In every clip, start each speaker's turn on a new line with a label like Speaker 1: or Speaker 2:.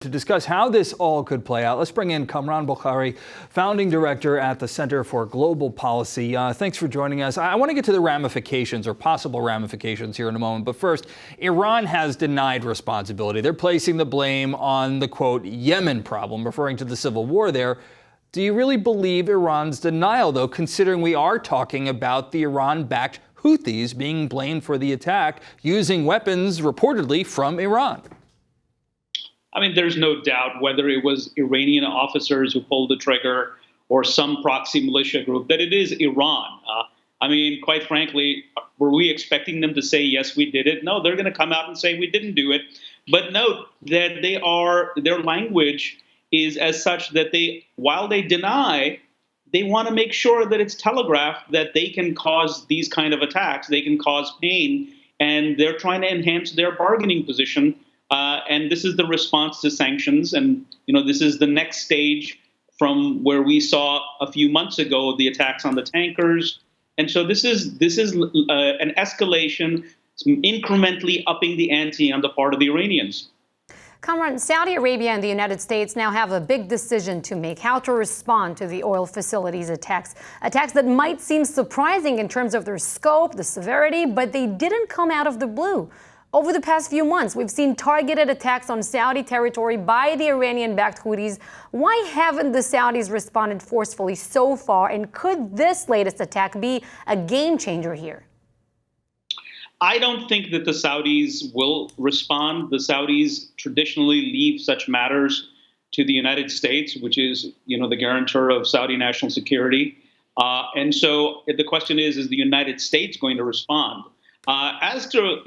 Speaker 1: To discuss how this all could play out, let's bring in Kamran Bokhari, founding director at the Center for Global Policy. Thanks for joining us. I want to get to the ramifications or possible ramifications here in a moment. But first, Iran has denied responsibility. They're placing the blame on the, quote, Yemen problem, referring to the civil war there. Do you really believe Iran's denial, though, considering we are talking about the Iran-backed Houthis being blamed for the attack using weapons reportedly from Iran?
Speaker 2: I mean, there's no doubt whether it was Iranian officers who pulled the trigger or some proxy militia group that it is Iran. I mean, quite frankly, were we expecting them to say, yes, we did it? No, they're going to come out and say we didn't do it. But note that their language is as such that while they deny, they want to make sure that it's telegraphed that they can cause these kind of attacks, they can cause pain, and they're trying to enhance their bargaining position. And this is the response to sanctions. And, this is the next stage from where we saw a few months ago the attacks on the tankers. And so this is an escalation, incrementally upping the ante on the part of the Iranians.
Speaker 3: Kamran, Saudi Arabia and the United States now have a big decision to make: how to respond to the oil facilities attacks that might seem surprising in terms of their scope, the severity, but they didn't come out of the blue. Over the past few months, we've seen targeted attacks on Saudi territory by the Iranian-backed Houthis. Why haven't the Saudis responded forcefully so far? And could this latest attack be a game changer here?
Speaker 2: I don't think that the Saudis will respond. The Saudis traditionally leave such matters to the United States, which is, the guarantor of Saudi national security. And so the question is the United States going to respond? As to,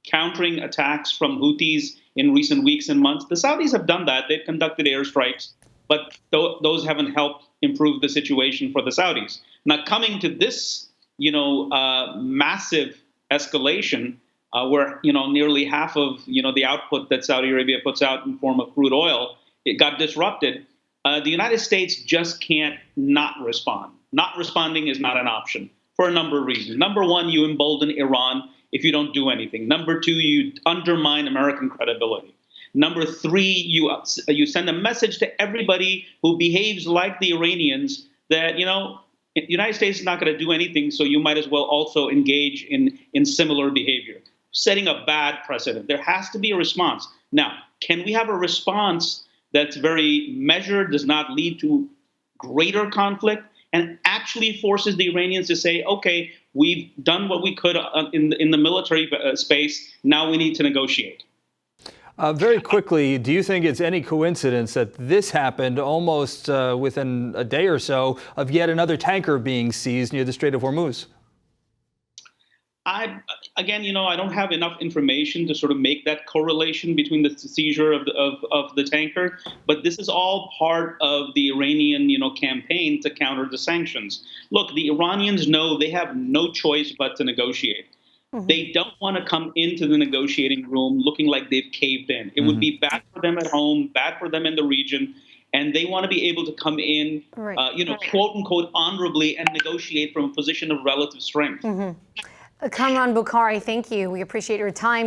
Speaker 2: countering attacks from Houthis in recent weeks and months, the Saudis have done that. They've conducted airstrikes, but those haven't helped improve the situation for the Saudis. Now, coming to this, massive escalation where, nearly half of, the output that Saudi Arabia puts out in form of crude oil, it got disrupted. The United States just can't not respond. Not responding is not an option, for a number of reasons. Number one, you embolden Iran if you don't do anything. Number two, you undermine American credibility. Number three, you send a message to everybody who behaves like the Iranians that, the United States is not going to do anything, so you might as well also engage in similar behavior, setting a bad precedent. There has to be a response. Now, can we have a response that's very measured, does not lead to greater conflict, and actually forces the Iranians to say, okay, we've done what we could in the military space, now we need to negotiate?
Speaker 1: Very quickly, do you think it's any coincidence that this happened almost within a day or so of yet another tanker being seized near the Strait of Hormuz?
Speaker 2: I don't have enough information to sort of make that correlation between the seizure of the tanker, but this is all part of the Iranian, campaign to counter the sanctions. Look, the Iranians know they have no choice but to negotiate. Mm-hmm. They don't want to come into the negotiating room looking like they've caved in. It would be bad for them at home, bad for them in the region, and they want to be able to come in, quote unquote, honorably and negotiate from a position of relative strength.
Speaker 3: Mm-hmm. Kamran Bokhari, thank you. We appreciate your time.